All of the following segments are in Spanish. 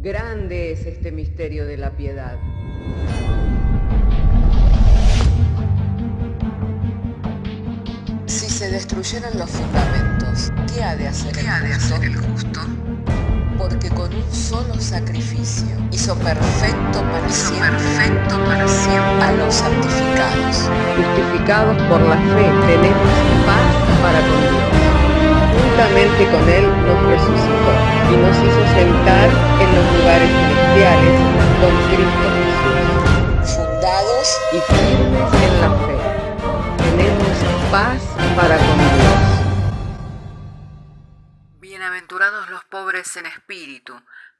Grande es este misterio de la piedad. Si se destruyeran los fundamentos, ¿qué ha de hacer el justo? Porque con un solo sacrificio hizo perfecto para siempre a los santificados. Justificados por la fe, tenemos paz para con Dios. Juntamente con Él nos resucitó y nos hizo sentar en los lugares celestiales con Cristo Jesús. Fundados Y firmes en la fe, tenemos paz para con Dios. Bienaventurados los pobres en espíritu,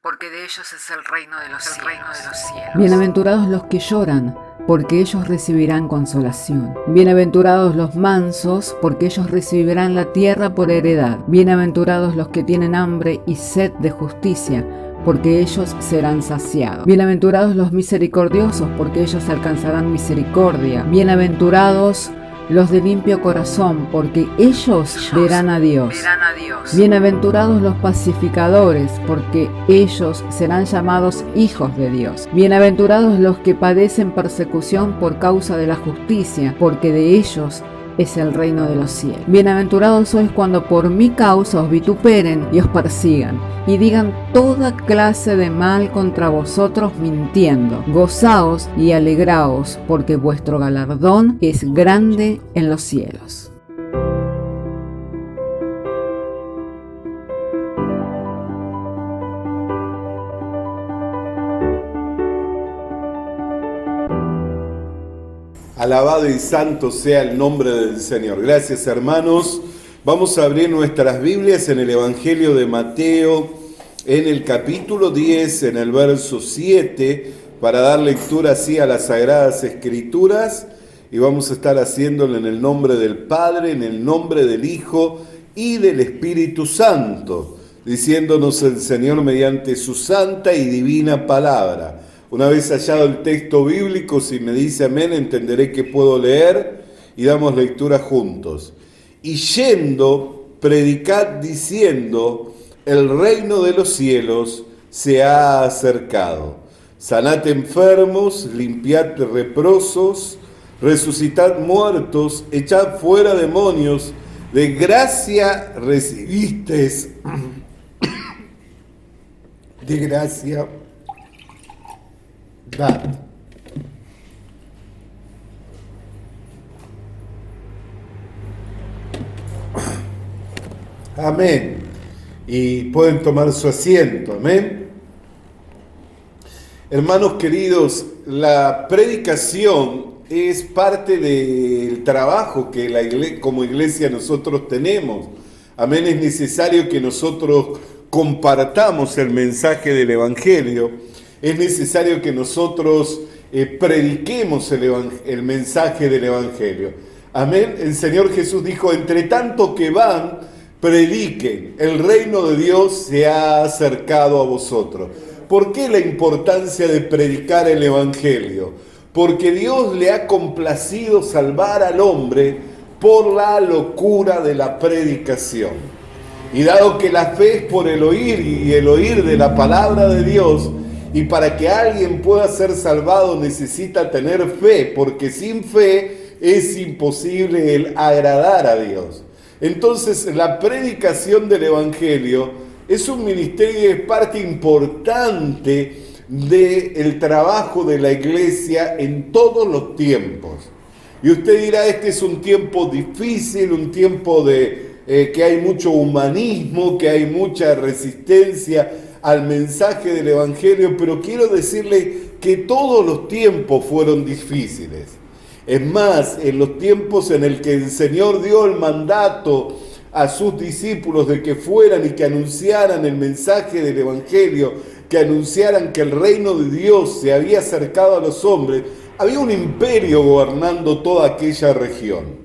porque de ellos es el reino de los cielos. Bienaventurados los que lloran, porque ellos recibirán consolación. Bienaventurados los mansos, porque ellos recibirán la tierra por heredad. Bienaventurados los que tienen hambre y sed de justicia, porque ellos serán saciados. Bienaventurados los misericordiosos, porque ellos alcanzarán misericordia. Bienaventurados los de limpio corazón, porque ellos verán a Dios. Bienaventurados los pacificadores, porque ellos serán llamados hijos de Dios. Bienaventurados los que padecen persecución por causa de la justicia, porque de ellos es el reino de los cielos. Bienaventurados sois cuando por mi causa os vituperen y os persigan, y digan toda clase de mal contra vosotros mintiendo. Gozaos y alegraos, porque vuestro galardón es grande en los cielos. Alabado y santo sea el nombre del Señor. Gracias, hermanos. Vamos a abrir nuestras Biblias en el Evangelio de Mateo, en el capítulo 10, en el verso 7, para dar lectura así a las Sagradas Escrituras. Y vamos a estar haciéndolo en el nombre del Padre, en el nombre del Hijo y del Espíritu Santo, diciéndonos el Señor mediante su santa y divina palabra. Una vez hallado el texto bíblico, si me dice amén, entenderé que puedo leer y damos lectura juntos. Y yendo, predicad diciendo, el reino de los cielos se ha acercado. Sanad enfermos, limpiad leprosos, resucitad muertos, echad fuera demonios, de gracia recibisteis, de gracia dad. Amén. Y pueden tomar su asiento. Amén. Hermanos queridos, la predicación es parte del trabajo que como iglesia nosotros tenemos. Amén. Es necesario que nosotros compartamos el mensaje del Evangelio. Es necesario que nosotros prediquemos el mensaje del Evangelio. Amén. El Señor Jesús dijo, entre tanto que van, prediquen. El reino de Dios se ha acercado a vosotros. ¿Por qué la importancia de predicar el Evangelio? Porque Dios le ha complacido salvar al hombre por la locura de la predicación. Y dado que la fe es por el oír y el oír de la palabra de Dios, y para que alguien pueda ser salvado necesita tener fe, porque sin fe es imposible el agradar a Dios. Entonces la predicación del Evangelio es un ministerio, es parte importante del trabajo de la iglesia en todos los tiempos. Y usted dirá, este es un tiempo difícil, un tiempo que hay mucho humanismo, que hay mucha resistencia al mensaje del Evangelio, pero quiero decirle que todos los tiempos fueron difíciles. Es más, en los tiempos en el que el Señor dio el mandato a sus discípulos de que fueran y que anunciaran el mensaje del Evangelio, que anunciaran que el reino de Dios se había acercado a los hombres, había un imperio gobernando toda aquella región.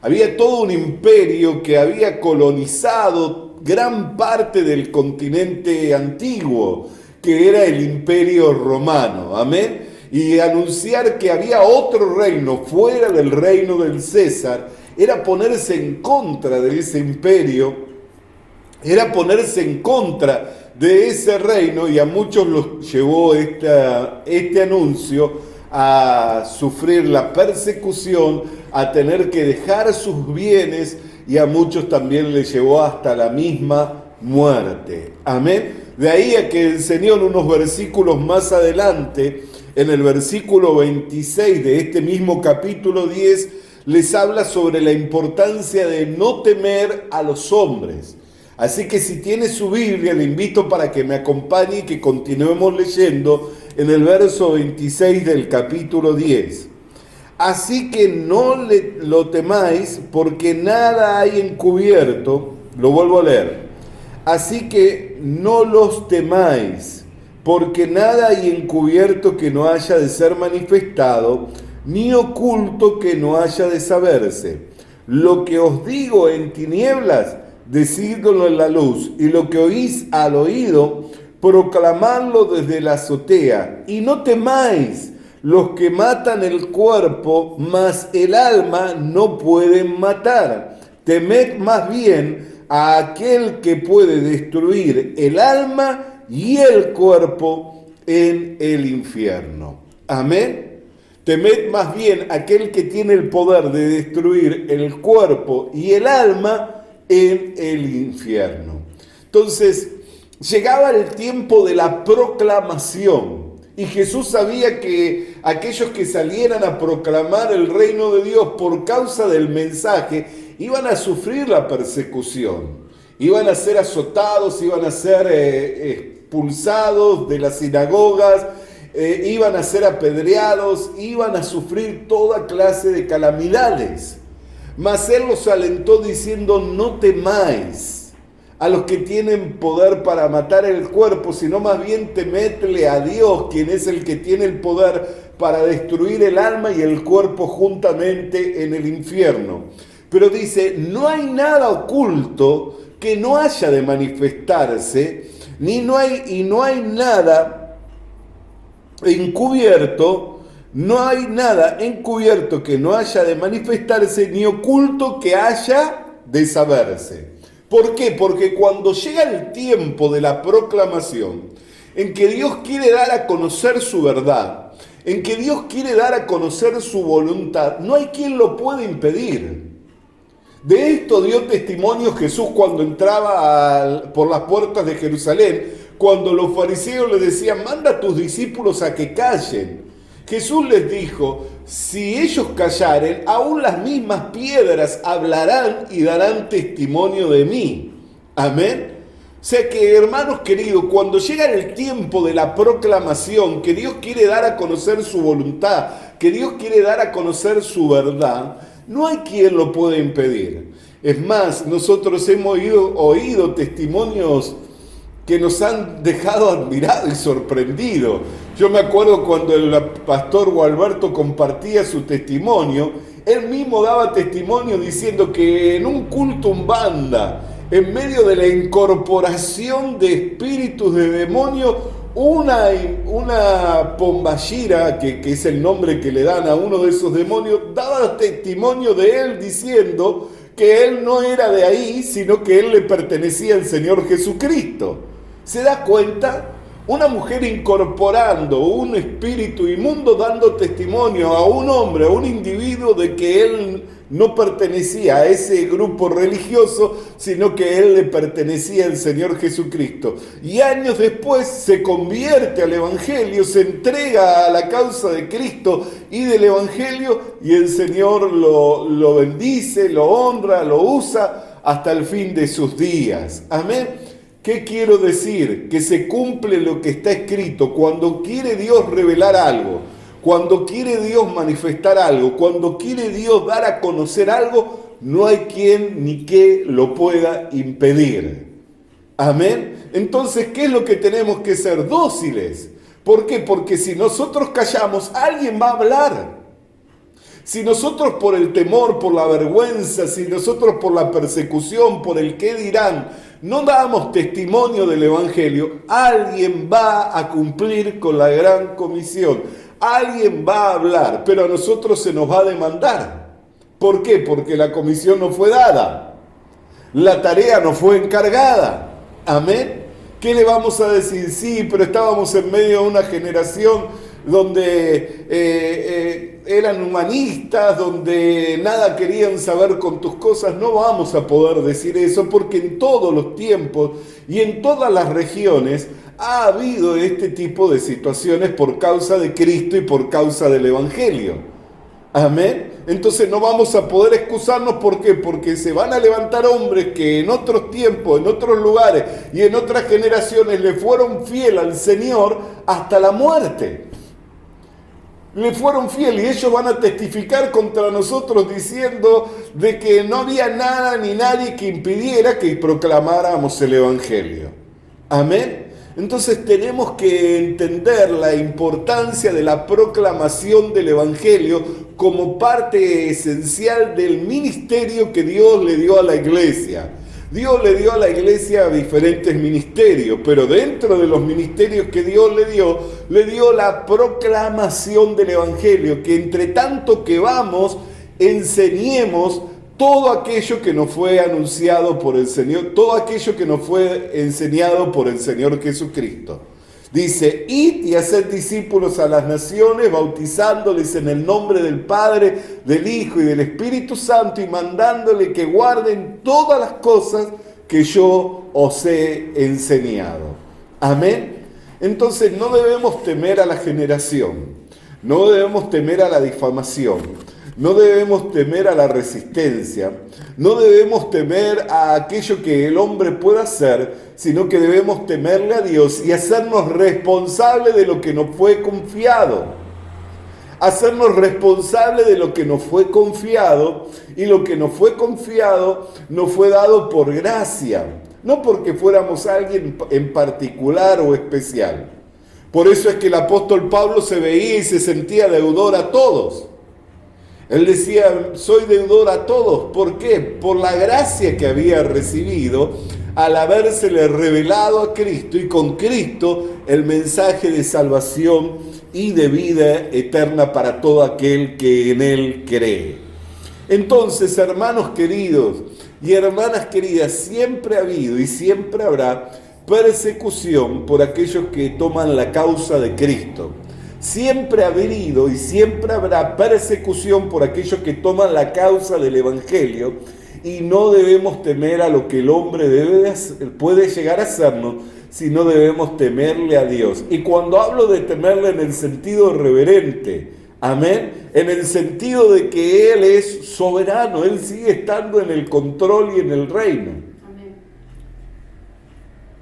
Había todo un imperio que había colonizado gran parte del continente antiguo, que era el Imperio Romano. Amén. Y anunciar que había otro reino fuera del reino del César era ponerse en contra de ese imperio, era ponerse en contra de ese reino, y a muchos los llevó este anuncio a sufrir la persecución, a tener que dejar sus bienes, y a muchos también les llevó hasta la misma muerte. Amén. De ahí a que el Señor, unos versículos más adelante, en el versículo 26 de este mismo capítulo 10, les habla sobre la importancia de no temer a los hombres. Así que si tiene su Biblia, le invito para que me acompañe y que continuemos leyendo en el verso 26 del capítulo 10. Así que no lo temáis, porque nada hay encubierto. Lo vuelvo a leer. Así que no los temáis, porque nada hay encubierto que no haya de ser manifestado, ni oculto que no haya de saberse. Lo que os digo en tinieblas, decídlo en la luz, y lo que oís al oído, proclamadlo desde la azotea. Y no temáis los que matan el cuerpo, mas el alma no pueden matar. Temed más bien a aquel que puede destruir el alma y el cuerpo en el infierno. Amén. Temed más bien a aquel que tiene el poder de destruir el cuerpo y el alma en el infierno. Entonces, llegaba el tiempo de la proclamación, y Jesús sabía que aquellos que salieran a proclamar el reino de Dios por causa del mensaje iban a sufrir la persecución, iban a ser azotados, iban a ser expulsados de las sinagogas, iban a ser apedreados, iban a sufrir toda clase de calamidades. Mas Él los alentó diciendo: no temáis a los que tienen poder para matar el cuerpo, sino más bien temedle a Dios, quien es el que tiene el poder para destruir el alma y el cuerpo juntamente en el infierno. Pero dice: no hay nada oculto que no haya de manifestarse, no hay nada encubierto, no hay nada encubierto que no haya de manifestarse, ni oculto que haya de saberse. ¿Por qué? Porque cuando llega el tiempo de la proclamación, en que Dios quiere dar a conocer su verdad, en que Dios quiere dar a conocer su voluntad, no hay quien lo pueda impedir. De esto dio testimonio Jesús cuando entraba por las puertas de Jerusalén, cuando los fariseos le decían: manda a tus discípulos a que callen. Jesús les dijo: si ellos callaren, aún las mismas piedras hablarán y darán testimonio de mí. Amén. O sea que, hermanos queridos, cuando llega el tiempo de la proclamación, que Dios quiere dar a conocer su voluntad, que Dios quiere dar a conocer su verdad, no hay quien lo pueda impedir. Es más, nosotros hemos oído testimonios que nos han dejado admirados y sorprendidos. Yo me acuerdo cuando el pastor Gualberto compartía su testimonio, él mismo daba testimonio diciendo que en un culto umbanda, en medio de la incorporación de espíritus de demonios, una pomballira, que es el nombre que le dan a uno de esos demonios, daba testimonio de él diciendo que él no era de ahí, sino que él le pertenecía al Señor Jesucristo. ¿Se da cuenta? Una mujer incorporando un espíritu inmundo, dando testimonio a un hombre, a un individuo, de que él no pertenecía a ese grupo religioso, sino que él le pertenecía al Señor Jesucristo. Y años después se convierte al Evangelio, se entrega a la causa de Cristo y del Evangelio, y el Señor lo bendice, lo honra, lo usa hasta el fin de sus días. Amén. ¿Qué quiero decir? Que se cumple lo que está escrito. Cuando quiere Dios revelar algo, cuando quiere Dios manifestar algo, cuando quiere Dios dar a conocer algo, no hay quien ni qué lo pueda impedir. Amén. Entonces, ¿qué es lo que tenemos que ser? Dóciles. ¿Por qué? Porque si nosotros callamos, alguien va a hablar. Si nosotros por el temor, por la vergüenza, si nosotros por la persecución, por el qué dirán, no damos testimonio del Evangelio, alguien va a cumplir con la gran comisión. Alguien va a hablar, pero a nosotros se nos va a demandar. ¿Por qué? Porque la comisión no fue dada. La tarea no fue encargada. Amén. ¿Qué le vamos a decir? Sí, pero estábamos en medio de una generación donde eran humanistas, donde nada querían saber con tus cosas. No vamos a poder decir eso, porque en todos los tiempos y en todas las regiones ha habido este tipo de situaciones por causa de Cristo y por causa del Evangelio. Amén. Entonces no vamos a poder excusarnos. ¿Por qué? Porque se van a levantar hombres que en otros tiempos, en otros lugares y en otras generaciones le fueron fiel al Señor hasta la muerte. Le fueron fieles y ellos van a testificar contra nosotros diciendo de que no había nada ni nadie que impidiera que proclamáramos el Evangelio. Amén. Entonces tenemos que entender la importancia de la proclamación del Evangelio como parte esencial del ministerio que Dios le dio a la iglesia. Dios le dio a la iglesia diferentes ministerios, pero dentro de los ministerios que Dios le dio la proclamación del Evangelio, que entre tanto que vamos, enseñemos todo aquello que nos fue anunciado por el Señor, todo aquello que nos fue enseñado por el Señor Jesucristo. Dice, id y haced discípulos a las naciones, bautizándoles en el nombre del Padre, del Hijo y del Espíritu Santo, y mandándole que guarden todas las cosas que yo os he enseñado. Amén. Entonces no debemos temer a la generación, no debemos temer a la difamación, no debemos temer a la resistencia, no debemos temer a aquello que el hombre pueda hacer, sino que debemos temerle a Dios y hacernos responsables de lo que nos fue confiado. Hacernos responsables de lo que nos fue confiado, y lo que nos fue confiado nos fue dado por gracia, no porque fuéramos alguien en particular o especial. Por eso es que el apóstol Pablo se veía y se sentía deudor a todos. Él decía, soy deudor a todos. ¿Por qué? Por la gracia que había recibido al habérsele revelado a Cristo, y con Cristo el mensaje de salvación y de vida eterna para todo aquel que en Él cree. Entonces, hermanos queridos y hermanas queridas, siempre ha habido y siempre habrá persecución por aquellos que toman la causa de Cristo. Siempre ha habido y siempre habrá persecución por aquellos que toman la causa del Evangelio, y no debemos temer a lo que el hombre puede llegar a hacernos, sino debemos temerle a Dios. Y cuando hablo de temerle en el sentido reverente, amén, en el sentido de que Él es soberano, Él sigue estando en el control y en el reino.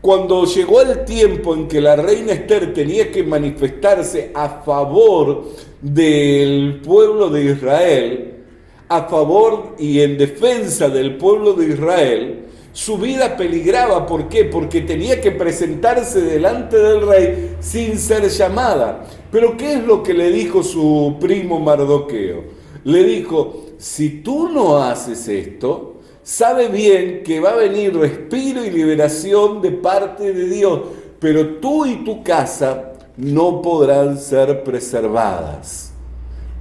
Cuando llegó el tiempo en que la reina Esther tenía que manifestarse a favor del pueblo de Israel, a favor y en defensa del pueblo de Israel, su vida peligraba. ¿Por qué? Porque tenía que presentarse delante del rey sin ser llamada. Pero ¿qué es lo que le dijo su primo Mardoqueo? Le dijo, si tú no haces esto, sabe bien que va a venir respiro y liberación de parte de Dios, pero tú y tu casa no podrán ser preservadas.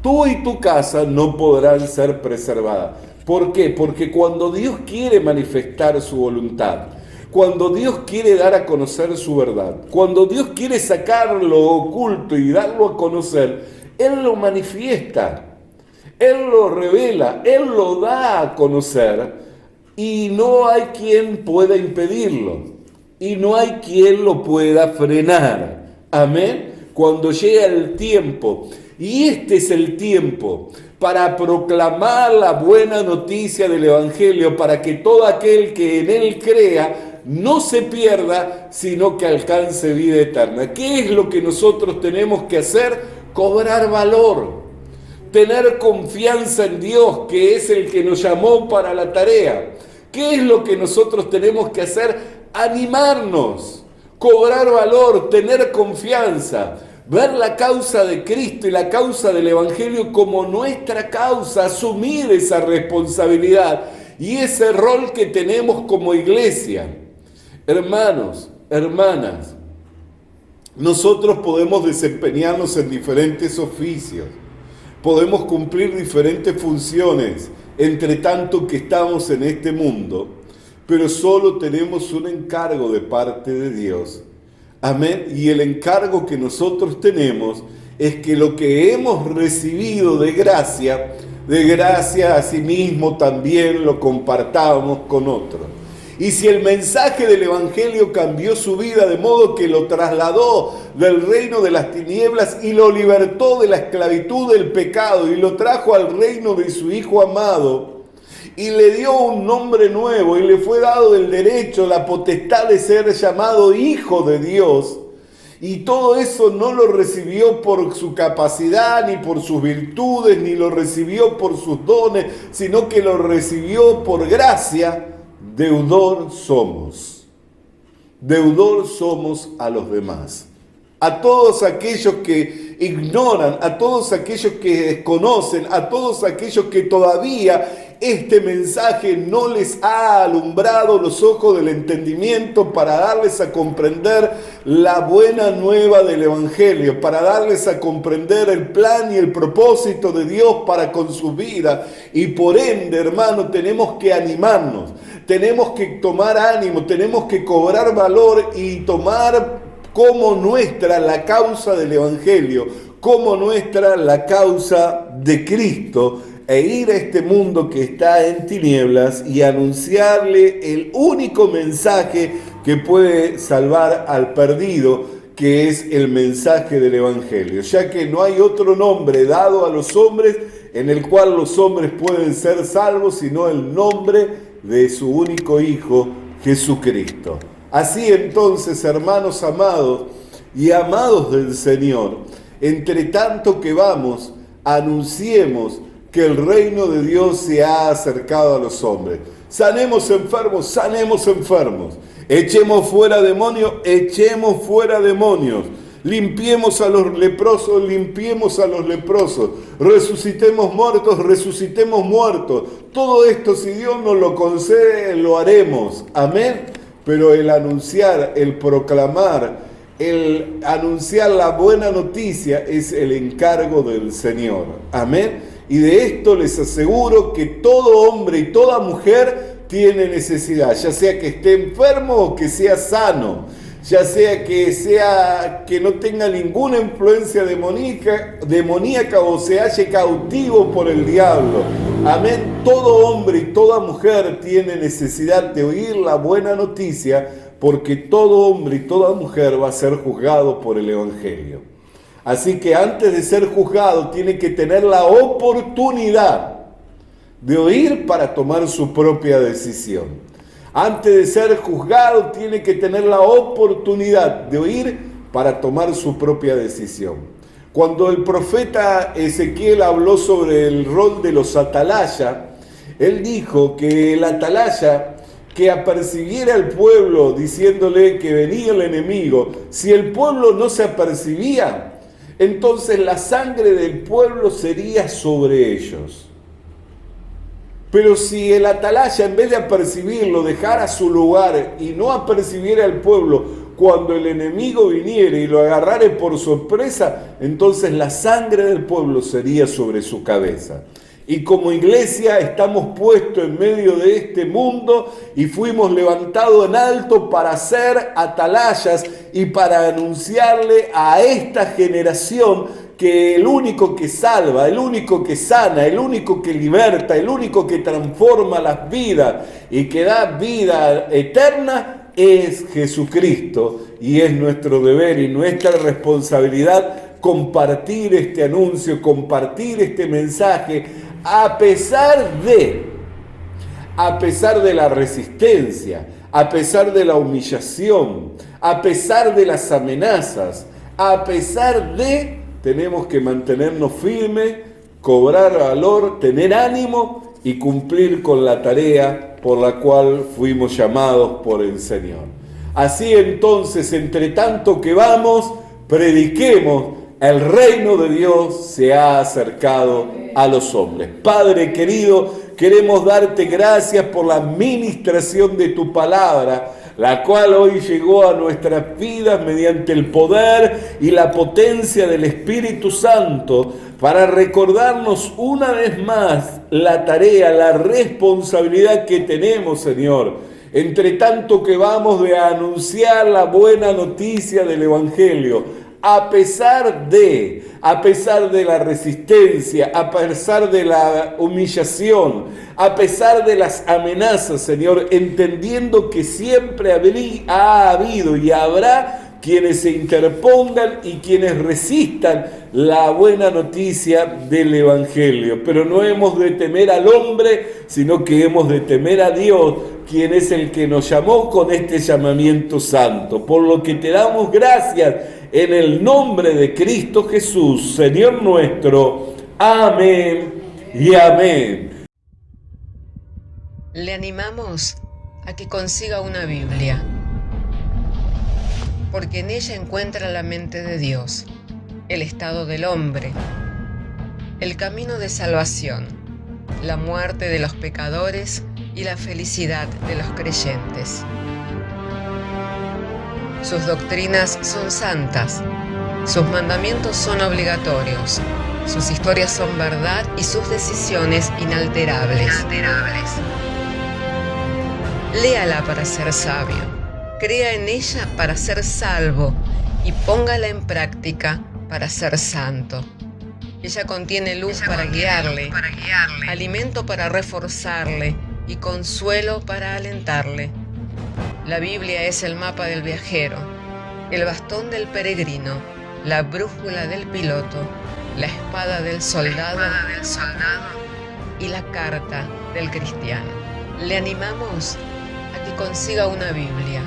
Tú y tu casa no podrán ser preservadas. ¿Por qué? Porque cuando Dios quiere manifestar su voluntad, cuando Dios quiere dar a conocer su verdad, cuando Dios quiere sacar lo oculto y darlo a conocer, Él lo manifiesta, Él lo revela, Él lo da a conocer. Y no hay quien pueda impedirlo, y no hay quien lo pueda frenar. Amén. Cuando llega el tiempo, y este es el tiempo para proclamar la buena noticia del Evangelio, para que todo aquel que en Él crea no se pierda, sino que alcance vida eterna. ¿Qué es lo que nosotros tenemos que hacer? Cobrar valor, tener confianza en Dios, que es el que nos llamó para la tarea. ¿Qué es lo que nosotros tenemos que hacer? Animarnos, cobrar valor, tener confianza, ver la causa de Cristo y la causa del Evangelio como nuestra causa, asumir esa responsabilidad y ese rol que tenemos como iglesia. Hermanos, hermanas, nosotros podemos desempeñarnos en diferentes oficios, podemos cumplir diferentes funciones, entre tanto que estamos en este mundo, pero solo tenemos un encargo de parte de Dios. Amén. Y el encargo que nosotros tenemos es que lo que hemos recibido de gracia asimismo también lo compartamos con otros. Y si el mensaje del Evangelio cambió su vida de modo que lo trasladó del reino de las tinieblas y lo libertó de la esclavitud del pecado y lo trajo al reino de su Hijo amado y le dio un nombre nuevo y le fue dado el derecho, la potestad de ser llamado Hijo de Dios, y todo eso no lo recibió por su capacidad, ni por sus virtudes, ni lo recibió por sus dones, sino que lo recibió por gracia, deudor somos a los demás. A todos aquellos que ignoran, a todos aquellos que desconocen, a todos aquellos que todavía este mensaje no les ha alumbrado los ojos del entendimiento para darles a comprender la buena nueva del Evangelio, para darles a comprender el plan y el propósito de Dios para con su vida. Y por ende, hermano, tenemos que animarnos, tenemos que tomar ánimo, tenemos que cobrar valor y tomar como nuestra la causa del Evangelio, como nuestra la causa de Cristo, e ir a este mundo que está en tinieblas y anunciarle el único mensaje que puede salvar al perdido, que es el mensaje del Evangelio, ya que no hay otro nombre dado a los hombres en el cual los hombres pueden ser salvos, sino el nombre de su único Hijo, Jesucristo. Así entonces, hermanos amados y amados del Señor, entre tanto que vamos, anunciemos que el reino de Dios se ha acercado a los hombres. Sanemos enfermos, echemos fuera demonios, limpiemos a los leprosos, resucitemos muertos. Todo esto, si Dios nos lo concede, lo haremos. Amén. Pero el anunciar, el proclamar, el anunciar la buena noticia es el encargo del Señor. Amén. Y de esto les aseguro que todo hombre y toda mujer tiene necesidad, ya sea que esté enfermo o que sea sano, ya sea que no tenga ninguna influencia demoníaca o se halle cautivo por el diablo. Amén. Todo hombre y toda mujer tiene necesidad de oír la buena noticia, porque todo hombre y toda mujer va a ser juzgado por el Evangelio. Así que antes de ser juzgado tiene que tener la oportunidad de oír para tomar su propia decisión. Antes de ser juzgado tiene que tener la oportunidad de oír para tomar su propia decisión. Cuando el profeta Ezequiel habló sobre el rol de los atalaya, él dijo que el atalaya que apercibiera al pueblo diciéndole que venía el enemigo, si el pueblo no se apercibía, entonces la sangre del pueblo sería sobre ellos. Pero si el atalaya, en vez de apercibirlo, dejara su lugar y no apercibiera al pueblo cuando el enemigo viniera y lo agarrara por sorpresa, entonces la sangre del pueblo sería sobre su cabeza. Y como iglesia estamos puestos en medio de este mundo y fuimos levantados en alto para ser atalayas y para anunciarle a esta generación que el único que salva, el único que sana, el único que liberta, el único que transforma las vidas y que da vida eterna es Jesucristo. Y es nuestro deber y nuestra responsabilidad compartir este anuncio, compartir este mensaje, a pesar de la resistencia, a pesar de la humillación, a pesar de las amenazas, tenemos que mantenernos firmes, cobrar valor, tener ánimo y cumplir con la tarea por la cual fuimos llamados por el Señor. Así entonces, entre tanto que vamos, prediquemos. El reino de Dios se ha acercado a los hombres. Padre querido, queremos darte gracias por la ministración de tu palabra, la cual hoy llegó a nuestras vidas mediante el poder y la potencia del Espíritu Santo, para recordarnos una vez más la tarea, la responsabilidad que tenemos, Señor, entre tanto que vamos de anunciar la buena noticia del Evangelio, a pesar de la resistencia, a pesar de la humillación, a pesar de las amenazas, Señor, entendiendo que siempre ha habido y habrá quienes se interpongan y quienes resistan la buena noticia del Evangelio. Pero no hemos de temer al hombre, sino que hemos de temer a Dios, quien es el que nos llamó con este llamamiento santo. Por lo que te damos gracias en el nombre de Cristo Jesús, Señor nuestro. Amén y amén. Le animamos a que consiga una Biblia, porque en ella encuentra la mente de Dios, el estado del hombre, el camino de salvación, la muerte de los pecadores y la felicidad de los creyentes. Sus doctrinas son santas, sus mandamientos son obligatorios, sus historias son verdad y sus decisiones inalterables. Léala para ser sabio. Crea en ella para ser salvo y póngala en práctica para ser santo. Ella contiene luz para guiarle, alimento para reforzarle y consuelo para alentarle. La Biblia es el mapa del viajero, el bastón del peregrino, la brújula del piloto, la espada del soldado y la carta del cristiano. Le animamos a que consiga una Biblia.